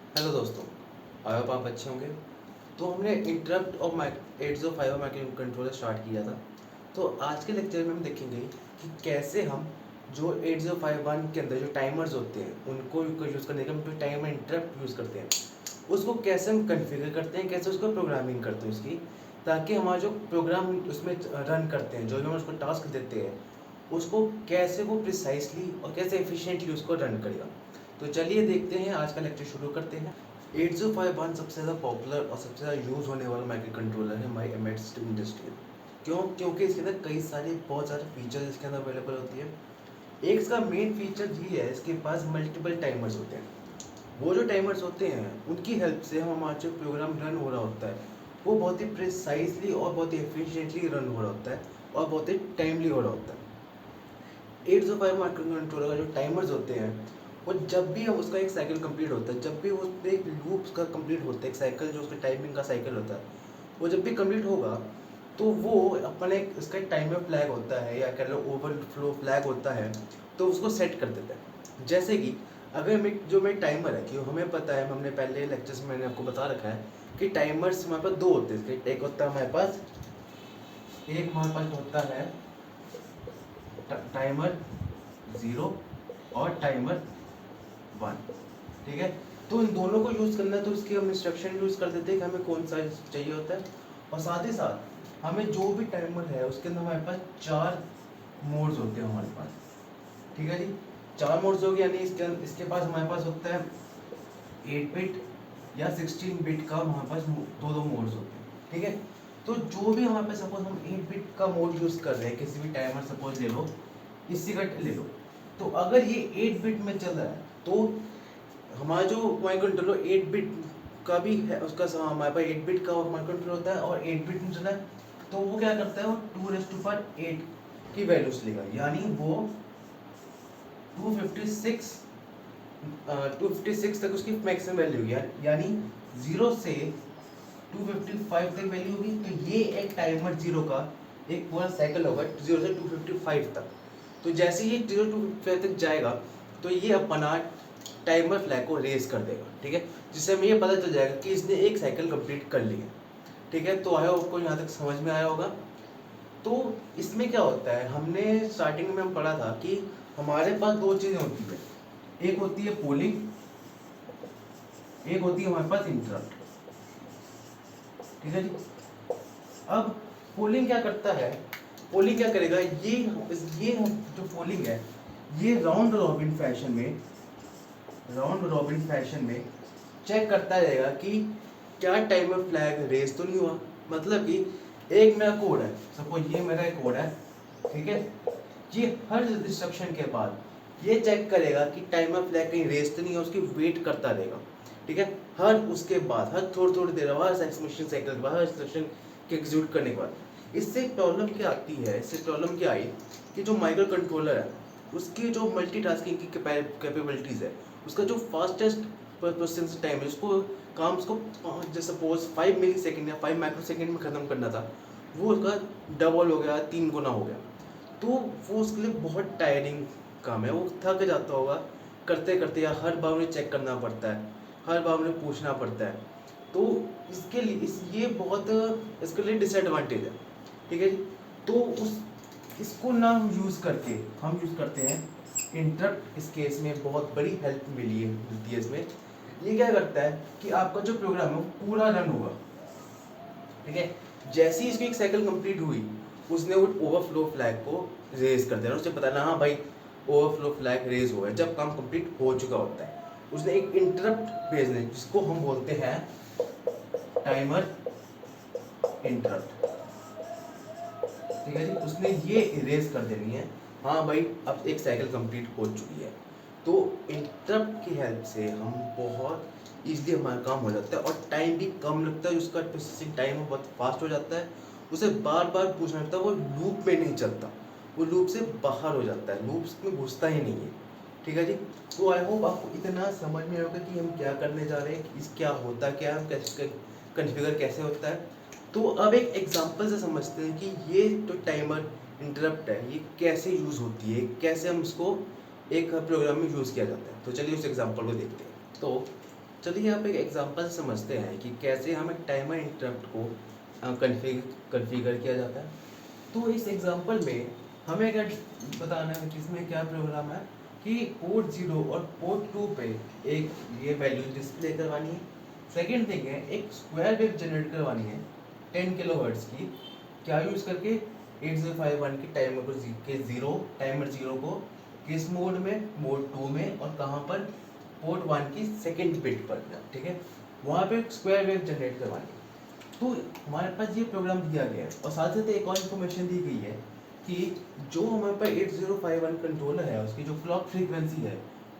Hello दोस्तों, I hope आप अच्छे होंगे। तो हमने इंटरप्ट और 8051 माइक्रो कंट्रोलर स्टार्ट किया था। तो आज के लेक्चर में हम देखेंगे कि कैसे हम जो 8051 के अंदर जो टाइमर्स होते हैं उनको यूज़ करने के हम जो टाइमर इंटरप्ट यूज़ करते हैं उसको कैसे हम कन्फिगर करते हैं, कैसे उसको प्रोग्रामिंग करते हैं उसकी, ताकि हमारा जो प्रोग्राम उसमें रन करते हैं, जो भी हम उसको टास्क देते हैं उसको कैसे वो प्रिसाइसली और कैसे एफिशिएंटली उसको रन करेगा। तो चलिए देखते हैं, आज का लेक्चर शुरू करते हैं। 8051 सबसे ज़्यादा पॉपुलर और सबसे ज़्यादा यूज़ होने वाला माइक्रो कंट्रोलर है हमारी एम्बेडेड सिस्टम इंडस्ट्री में। क्यों? क्योंकि इसके अंदर कई सारे बहुत सारे फीचर्स इसके अंदर अवेलेबल होती है। एक इसका मेन फीचर ये है, इसके पास मल्टीपल टाइमर्स होते हैं। वो जो टाइमर्स होते हैं उनकी हेल्प से हम हमारा जो प्रोग्राम रन हो रहा होता है वो बहुत ही प्रिसाइसली और बहुत ही एफिशिएंटली रन हो रहा होता है और बहुत ही टाइमली हो रहा होता है। 8051 माइक्रो कंट्रोलर का जो टाइमर्स होते हैं वो जब भी हम उसका एक साइकिल कंप्लीट होता है, जब भी उस पर एक लूप का कंप्लीट होता है, एक साइकिल जो उसका टाइमिंग का साइकिल होता है वो जब भी कंप्लीट होगा तो वो अपना एक उसका एक टाइमर फ्लैग होता है या कह लो ओवरफ्लो फ्लैग होता है, तो उसको सेट कर देता है। जैसे कि अगर मेरे टाइमर है कि हमें पता है, हमने पहले लेक्चर्स में मैंने आपको बता रखा है कि टाइमर्स हमारे पास दो होते हैं। एक होता है हमारे पास होता है टाइमर 0 और टाइमर 1। ठीक है, तो इन दोनों को यूज़ करना है तो इसके हम इंस्ट्रक्शन यूज़ कर देते हैं कि हमें कौन सा चाहिए होता है। और साथ ही साथ हमें जो भी टाइमर है उसके अंदर हमारे पास 4 मोड्स होते हैं हमारे पास। ठीक है जी, 4 मोड्स हो गए, यानी इसके पास हमारे पास होता है 8 बिट या 16 बिट का हमारे पास दो दो मोड्स होते हैं। ठीक है, तो जो भी हमारे पास सपोज हम 8 बिट का मोड यूज़ कर रहे हैं, किसी भी टाइमर सपोज ले लो, इसी का ले लो, तो अगर ये 8 बिट में चल रहा है तो हमारा जो माइक्रो कंट्रोलर 8 बिट का भी है, उसका हमारे पास 8 बिट का माइक्रो कंट्रोलर होता है और 8 बिट में चला है तो वो क्या करता है, वो 2⁸ की वैल्यूज लेगा, यानी वो 256 256 तक उसकी मैक्सिमम वैल्यू होगी, यानी 0 से 255 तक वैल्यू होगी। तो ये एक टाइमर 0 का एक पूरा साइकिल होगा 0 से 255 तक। तो जैसे ही 0 to 255 तक जाएगा तो ये अपना टाइमर फ्लैग को रेज कर देगा। ठीक है, जिससे हमें ये पता चल जाएगा कि इसने एक साइकिल कंप्लीट कर ली है। ठीक है, तो आया आपको यहाँ तक समझ में आया होगा। तो इसमें क्या होता है, हमने स्टार्टिंग में हम पढ़ा था कि हमारे पास दो चीज़ें होती है, एक होती है पोलिंग, एक होती है हमारे पास इंटरप्ट। ठीक है जी, अब पोलिंग क्या करता है, पोलिंग क्या करेगा, ये जो पोलिंग है ये राउंड रॉबिन फैशन में चेक करता रहेगा कि क्या टाइमर फ्लैग रेस तो नहीं हुआ। मतलब कि एक मेरा कोड है, सपोज ये मेरा एक कोड है, ठीक है, ये हर इंस्ट्रक्शन के बाद ये चेक करेगा कि टाइमर फ्लैग कहीं रेस तो नहीं है, उसकी वेट करता रहेगा। ठीक है, हर उसके बाद हर थोड़ी देर बाद, हर एक्सक्यूशन साइकिल के बाद, हर इंस्ट्रक्शन के एग्जीक्यूट करने के बाद। इससे प्रॉब्लम क्या आती है, इससे प्रॉब्लम क्या आई कि जो माइक्रो कंट्रोलर है उसकी जो मल्टीटास्किंग की कैपेबिलिटीज़ है, उसका जो फास्टेस्ट प्रोसेसिंग टाइम है, उसको काम उसको जैसे सपोज 5 मिली सेकेंड या 5 माइक्रो सेकेंड में ख़त्म करना था, वो उसका डबल हो गया, 3 गुना हो गया। तो वो उसके लिए बहुत टायरिंग काम है, वो थक जाता होगा करते करते, या हर बार उन्हें चेक करना पड़ता है, हर बार उन्हें पूछना पड़ता है। तो इसके लिए ये बहुत इसके लिए डिसएडवांटेज है। ठीक है जी, तो उस इसको ना हम यूज़ करते हैं इंटरप्ट। इस केस में बहुत बड़ी हेल्प मिलती है इसमें। ये क्या करता है कि आपका जो प्रोग्राम है वो पूरा रन होगा। ठीक है, जैसे ही इसकी एक साइकिल कंप्लीट हुई उसने वो ओवरफ्लो फ्लैग को रेज कर देना, उसे बताना हाँ भाई ओवरफ्लो फ्लैग रेज हुआ है, जब काम कंप्लीट हो चुका होता है उसने एक इंटरप्ट भेजना है, जिसको हम बोलते हैं टाइमर इंटरप्ट। ठीक है जी, उसने ये इरेज कर देनी है, हाँ भाई अब एक साइकिल कंप्लीट हो चुकी है। तो इंटरप्ट की हेल्प से हम बहुत ईजिली हमारा काम हो जाता है और टाइम भी कम लगता है, उसका प्रोसेसिंग टाइम बहुत फास्ट हो जाता है। उसे बार बार पूछना पड़ता है, वो लूप में नहीं चलता, वो लूप से बाहर हो जाता है, लूप में घुसता ही नहीं है। ठीक है जी, तो आई होप आपको इतना समझ में आएगा कि हम क्या करने जा रहे हैं, इस क्या होता क्या है, कैसे कन्फिगर कैसे होता है। तो अब एक एग्जांपल से समझते हैं कि ये जो टाइमर इंटरप्ट है ये कैसे यूज़ होती है, कैसे हम इसको एक प्रोग्राम में यूज़ किया जाता है। तो चलिए उस एग्जांपल को देखते हैं। तो चलिए आप एक एग्जांपल समझते हैं कि कैसे हम एक टाइमर इंटरप्ट को कॉन्फ़िगर किया जाता है। तो इस एग्जांपल में हमें क्या बताना है कि इसमें क्या प्रोग्राम है कि पोर्ट 0 और पोर्ट 2 पे एक ये वैल्यू डिस्प्ले करवानी है। सेकेंड थिंग है एक स्क्वायर वेव जनरेट करवानी है 10 किलोहर्ट्ज़ की, क्या यूज़ करके 8051 की टाइमर को टाइमर 0 को किस मोड में, मोड 2 में, और कहाँ पर, पोर्ट 1 की सेकेंड बिट पर, ठीक है, वहाँ पे स्क्वायर वेव जनरेट करवानी है। तो हमारे पास ये प्रोग्राम दिया गया है और साथ साथ एक और इन्फॉर्मेशन दी गई है कि जो हमारे पास 8051 कंट्रोलर है उसकी जो क्लॉक फ्रीक्वेंसी है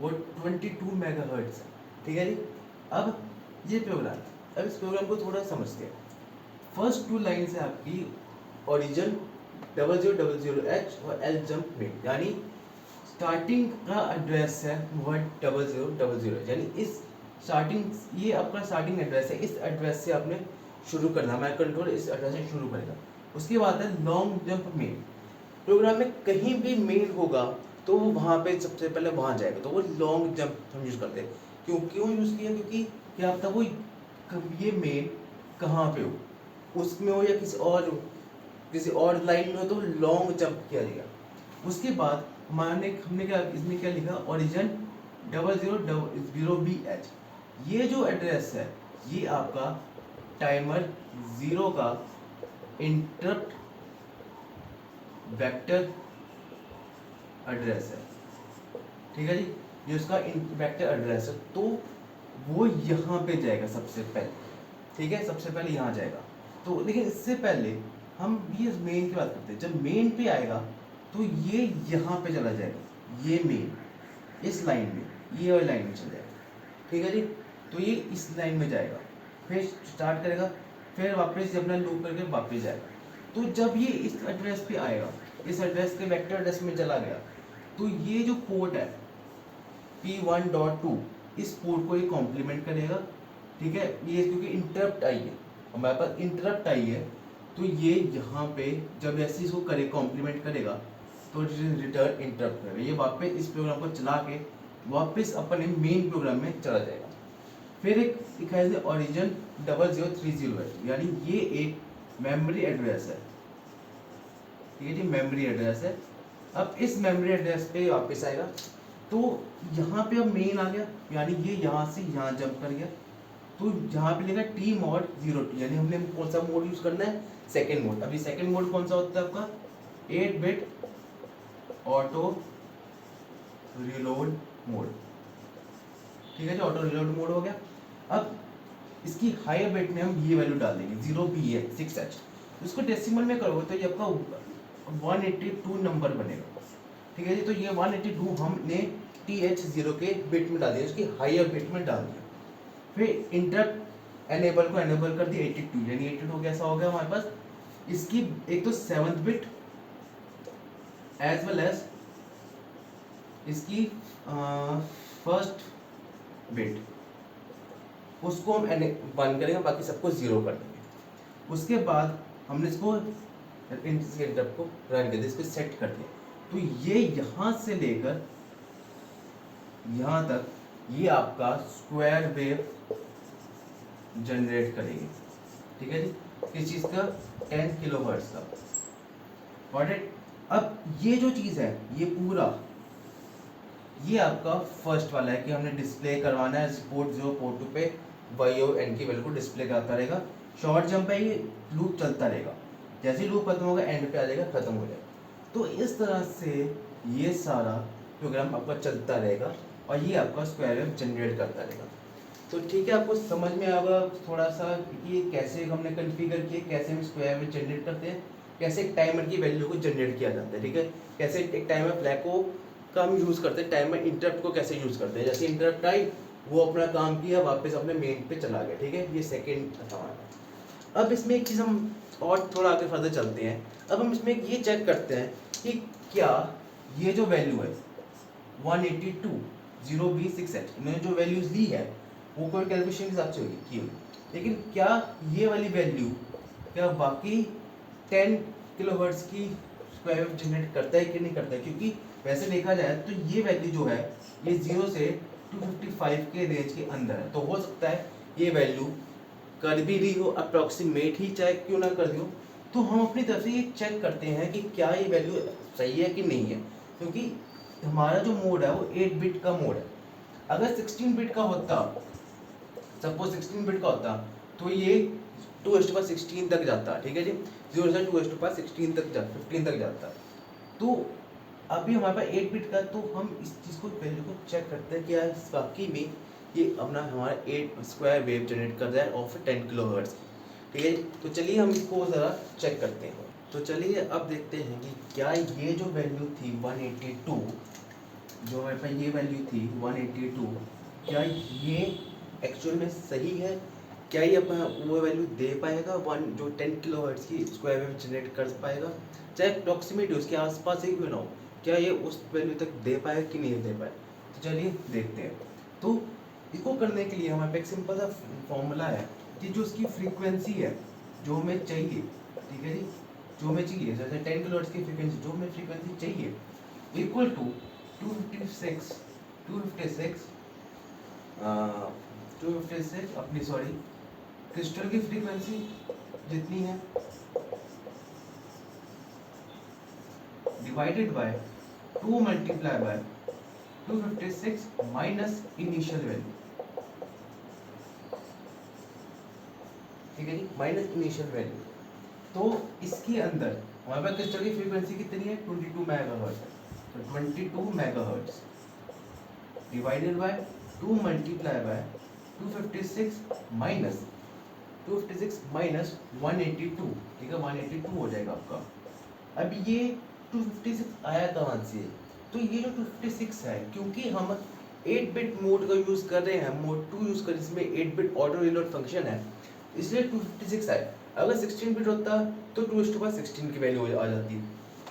वो 22 मेगाहर्ट्ज़ है, ठीक है जी। अब ये प्रोग्राम, अब इस प्रोग्राम को थोड़ा समझते हैं। फर्स्ट 2 लाइन है आपकी ओरिजिन 0000H और एल जंप में, यानी स्टार्टिंग का एड्रेस है वो 0000, यानी इस स्टार्टिंग, ये आपका स्टार्टिंग एड्रेस है, इस एड्रेस से आपने शुरू करना, हमारा कंट्रोल इस एड्रेस से शुरू करेगा। उसके बाद है लॉन्ग जंप मेन, प्रोग्राम में कहीं भी मेन होगा तो वो वहाँ पे सबसे पहले वहाँ जाएगा, तो वो लॉन्ग जंप हम यूज़ करते हैं। क्यों यूज़ किया, क्योंकि क्या पता वो ये मेन कहाँ पे हो, उसमें हो या किसी और लाइन में हो, तो लॉन्ग जंप किया जाएगा। उसके बाद हमने क्या इसमें क्या लिखा, ओरिजिन 0000BH, ये जो एड्रेस है ये आपका टाइमर 0 का इंटरप्ट वेक्टर एड्रेस है, ठीक है जी, ये उसका वेक्टर एड्रेस है। तो वो यहाँ पे जाएगा सबसे पहले, ठीक है, सबसे पहले यहाँ जाएगा। तो लेकिन इससे पहले हम ये मेन की बात करते हैं, जब मेन पे आएगा तो ये यहाँ पे चला जाएगा, ये मेन इस लाइन में, ये वाली लाइन में चला जाएगा, ठीक है जी। तो ये इस लाइन में जाएगा, फिर स्टार्ट करेगा, फिर वापस अपना लूप करके वापस जाएगा। तो जब ये इस एड्रेस पे आएगा, इस एड्रेस के वेक्टर एड्रेस में चला गया, तो ये जो पोर्ट है P1.2, इस पोर्ट को ये कॉम्प्लीमेंट करेगा, ठीक है। ये क्योंकि इंटरप्ट आई है, हमारे पास इंटरप्ट आई है, तो ये यहाँ पे जब ऐसे इसको करे कॉम्प्लीमेंट करेगा तो रिटर्न इंटरप्ट करेगा, ये वापस इस प्रोग्राम को चला के वापस अपने मेन प्रोग्राम में चला जाएगा। फिर एक है ओरिजिन 0030 है, यानी ये एक मेमोरी एड्रेस है, ठीक है जी, मेमोरी एड्रेस है। अब इस मेमोरी एड्रेस पे वापस आएगा, तो यहाँ पे अब मेन आ गया, यानी ये यहाँ से यहाँ जंप कर गया, तो यहाँ पे लिखा टी मोड 02, यानी हमने कौन सा मोड यूज करना है, सेकेंड मोड। अभी सेकेंड मोड कौन सा होता है आपका, 8 बिट ऑटो रिलोड मोड, ठीक है जी, ऑटो रिलोड मोड हो गया। अब इसकी हायर बिट में हम ये वैल्यू डाल देंगे 0B6H, उसको डेसिमल में करोगे तो ये आपका 182 नंबर बनेगा, ठीक है जी। तो ये 182 हमने TH0 के बिट में डाल दिया, उसकी हायर बिट में डाल दिया। फिर इंटरप्ट एनेबल को एनेबल कर दिया 82, यानी 82 हो गया, ऐसा हो गया हमारे पास। इसकी एक तो 7th bit as well as इसकी फर्स्ट बिट, उसको हम 1 करेंगे, बाकी सबको 0 कर देंगे। उसके बाद हमने इसको इंटरप्ट को रन कर दिया, इसको सेट कर दिया, तो ये यहाँ से लेकर यहाँ तक ये आपका स्क्वायर वेव जनरेट करेगी, ठीक है जी, किस चीज़ का, 10 किलोहर्ट्ज़ का, गॉट इट। अब ये जो चीज़ है ये पूरा, ये आपका फर्स्ट वाला है कि हमने डिस्प्ले करवाना है पोर्ट 0 पोर्ट 2 पे वाई और एन की वैल्यू को डिस्प्ले करता रहेगा। शॉर्ट जंप है, ये लूप चलता रहेगा, जैसे ही लूप खत्म होगा एंड पे आ जाएगा, खत्म हो जाएगा। तो इस तरह से ये सारा प्रोग्राम आपका चलता रहेगा और ये आपका स्क्वायर वेव जनरेट करता रहेगा। तो ठीक है, आपको समझ में आएगा थोड़ा सा कि कैसे हमने कॉन्फ़िगर किए, कैसे हम स्क्वायर वेव जनरेट करते हैं, कैसे एक टाइमर की वैल्यू को जनरेट किया जाता है, ठीक है, कैसे एक टाइमर फ्लैग को का हम यूज़ करते हैं, टाइमर इंटरप्ट को कैसे यूज़ करते हैं। जैसे इंटरप्ट आई, वो अपना काम किया, वापस अपने मेन पे चला गया, ठीक है, ये सेकेंड था हमारा। अब इसमें एक चीज़ हम और थोड़ा आगे फर्दर चलते हैं। अब हम इसमें ये चेक करते हैं कि क्या ये जो वैल्यू है 182 0B6H, इन्होंने जो वैल्यूज़ ली है वो कोई कैलकुलेशन के हिसाब से होगी की हुई, लेकिन क्या ये वाली वैल्यू क्या बाकी 10 किलोहर्ट्ज़ की स्क्वायर वेव जनरेट करता है कि नहीं करता है। क्योंकि वैसे देखा जाए तो ये वैल्यू जो है ये 0 से 255 के रेंज के अंदर है। तो हो सकता है ये वैल्यू कर भी रही हो, अप्रॉक्सीमेट ही चाहे क्यों ना कर रही हो, तो हम अपनी तरफ से ये चेक करते हैं कि क्या ये वैल्यू सही है कि नहीं है, क्योंकि हमारा जो मोड है वो 8 बिट का मोड है। अगर 16 बिट का होता, सपोज 16 बिट का होता, तो ये 2:16 तक जाता, ठीक है जी, 0 से 2:16 तक 15 तक जाता। तो अभी हमारे पास 8 बिट का, तो हम इस चीज़ को वैल्यू को चेक करते हैं कि यार वाकई में ये अपना हमारा 8 स्क्वायर वेव जनरेट कर रहा है ऑफ 10 किलोहर्ट्ज की, ठीक है। तो चलिए हम इसको ज़रा चेक करते हैं। तो चलिए अब देखते हैं कि क्या ये जो वैल्यू थी 182, जो हमारे पास ये वैल्यू थी 182, क्या ये एक्चुअल में सही है, क्या ये अपना वो वैल्यू दे पाएगा, वन जो 10 किलोहर्ट्ज की स्क्वायर वेव जनरेट कर पाएगा, चाहे अप्रॉक्सीमेट उसके आसपास ही क्यों ना हो, क्या ये उस वैल्यू तक दे पाए कि नहीं दे पाए। तो चलिए देखते हैं। तो इसको करने के लिए हमारे पास एक सिंपल सा फॉर्मूला है कि जो उसकी फ्रीक्वेंसी है जो हमें चाहिए, ठीक है जी, जो हमें चाहिए, जैसे 10 किलोहर्ट्ज की फ्रीक्वेंसी जो हमें फ्रीक्वेंसी चाहिए, इक्वल टू 256 अपनी सॉरी क्रिस्टल की फ्रीक्वेंसी जितनी है divided by 2 multiply by 256 minus initial value, ठीक है जी, माइनस इनिशियल वैल्यू। तो इसके अंदर हमारे पास क्रिस्टल की फ्रीक्वेंसी कितनी है, 22 मेगाहर्ट्ज है। तो 22 megahertz divided by 2 multiply by 256 minus 182, ठीक है, 182 हो जाएगा आपका। अब ये 256 आया कहाँ से, तो ये जो 256 है, क्योंकि हम 8 बिट मोड का यूज़ कर रहे हैं, मोड 2 यूज़ कर रहे हैं, जिसमें 8 बिट ऑटो रीलोड फंक्शन है, इसलिए 256 आया। अगर 16 बिट होता तो 2:16 की वैल्यू आ जाती।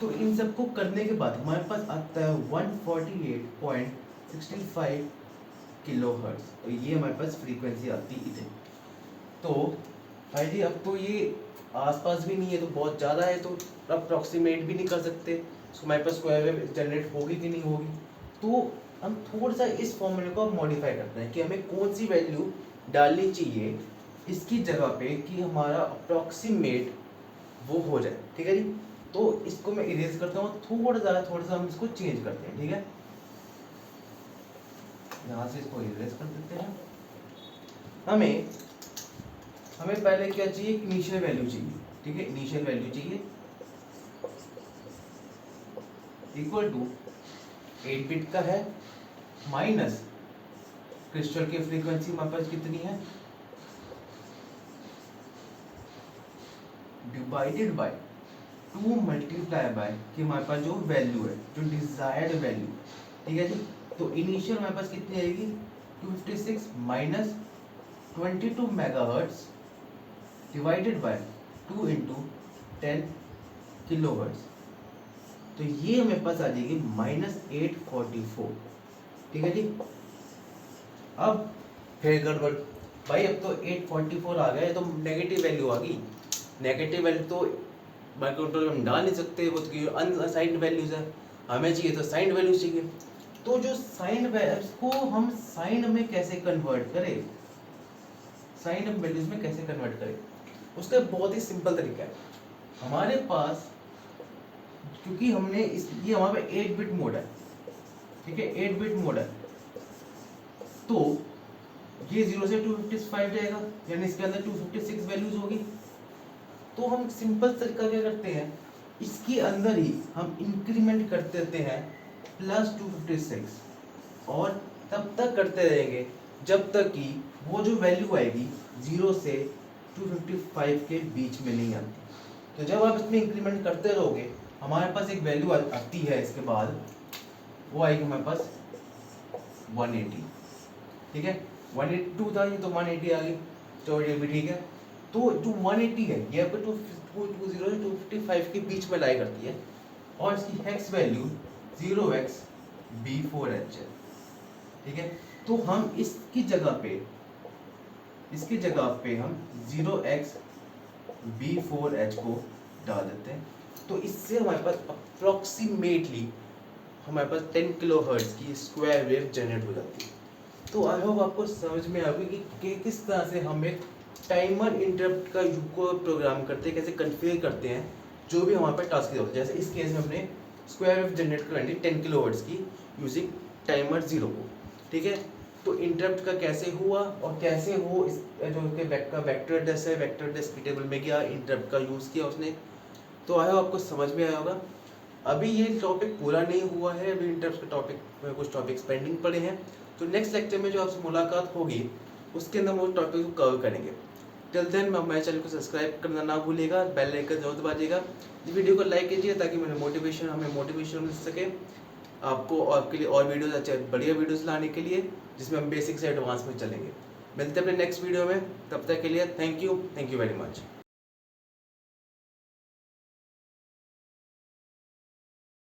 तो इन सबको करने के बाद हमारे पास आता है 148.65 किलोहर्ट्ज। तो ये हमारे पास फ्रीक्वेंसी आती है। तो भाई जी अब तो ये आसपास भी नहीं है, तो बहुत ज़्यादा है, तो अप्रॉक्सीमेट भी नहीं कर सकते, तो हमारे पास स्क्वायर वेव जनरेट होगी कि नहीं होगी। तो हम थोड़ा सा इस फॉर्मूले को मॉडिफाई करते हैं कि हमें कौन सी वैल्यू डालनी चाहिए इसकी जगह पे कि हमारा अप्रॉक्सीमेट वो हो जाए, ठीक है जी। तो इसको मैं इरेज करता हूँ, थोड़ा सा हम इसको चेंज करते हैं, ठीक है। यहाँ से इसको इरेज कर देते हैं। हमें पहले क्या चाहिए, इनिशियल वैल्यू चाहिए, ठीक है, इनिशियल वैल्यू चाहिए इक्वल टू 8 बिट का है माइनस क्रिस्टल की फ्रीक्वेंसी हमारे पास कितनी है, डिवाइडेड बाय 2 मल्टीप्लाई बाय कि हमारे पास जो वैल्यू है, जो डिजायर्ड वैल्यू, ठीक है जी। तो इनिशियल हमारे पास कितनी आएगी, 256 minus 22 megahertz divided by 2 into 10 kilohertz. तो ये हमारे पास आ जाएगी -844, ठीक है जी। अब फिर गड़बड़ भाई, अब तो 844 आ गया, तो नेगेटिव वैल्यू आ गई। नेगेटिव वैल्यू तो माइक्रोकंट्रोलर में हम डाल नहीं सकते, वो तो अनसाइंड वैल्यूज है, हमें चाहिए तो साइंड वैल्यू चाहिए। तो जो साइंड वैल्यूज को हम साइंड में कैसे कन्वर्ट करें, साइंड वैल्यूज में कैसे कन्वर्ट करें, उसका बहुत ही सिंपल तरीका है हमारे पास। क्योंकि हमने ये हमारे 8 बिट मोड है, ठीक है, 8 बिट मोड है, तो ये 0 से 255 जाएगा, यानी इसके अंदर 256 वैल्यूज होगी। तो हम सिंपल तरीका क्या करते हैं, इसके अंदर ही हम इंक्रीमेंट करते रहते हैं +256, और तब तक करते रहेंगे जब तक कि वो जो वैल्यू आएगी 0 से 255 के बीच में नहीं आती। तो जब आप इसमें इंक्रीमेंट करते रहोगे, हमारे पास एक वैल्यू आती है, इसके बाद वो आएगी हमारे पास 180, ठीक है। 182 था ये, तो 180 आ गई, तो ये भी ठीक है। तो जो 180 है ये आपको 220 से 255 के बीच में लाई करती है, और इसकी हेक्स वैल्यू 0xB4H है, ठीक है। तो हम इसकी जगह पे हम 0xB4H को डाल देते हैं। तो इससे हमारे पास अप्रॉक्सीमेटली हमारे पास 10 किलोहर्ट्ज की स्क्वायर वेव जनरेट हो जाती है। तो आई होप आपको समझ में आ गई कि किस तरह से हम एक टाइमर इंटरप्ट का को प्रोग्राम करते हैं, कैसे कन्फिगर करते हैं जो भी हमारे पास टास्क होता है। जैसे इस केस में हमने स्क्वायर वेव जनरेट करवानी 10 किलोवर्ट्स की यूजिंग टाइमर 0 को, ठीक है। तो इंटरप्ट का कैसे हुआ और कैसे वो इस जो उसके वेक्टर डेस है, वेक्टर डेस की टेबल में गया, इंटरप्ट का यूज़ किया उसने। तो आया आपको समझ में आया होगा। अभी ये टॉपिक पूरा नहीं हुआ है, अभी इंटरप्ट के टॉपिक में कुछ टॉपिक्स पेंडिंग पड़े हैं। तो नेक्स्ट लेक्चर में जो आपसे मुलाकात होगी उसके अंदर हम उस टॉपिक को कवर करेंगे। टिल देन मेरे चैनल को सब्सक्राइब करना ना भूलिएगा, बेल आइकन जरूर दबाइएगा, इस वीडियो को लाइक कीजिए ताकि हमें मोटिवेशन मिल सके आपको और आपके लिए और वीडियोस अच्छे बढ़िया वीडियोस लाने के लिए, जिसमें हम बेसिक से एडवांस में चलेंगे। मिलते हैं अपने नेक्स्ट वीडियो में, तब तक के लिए थैंक यू वेरी मच।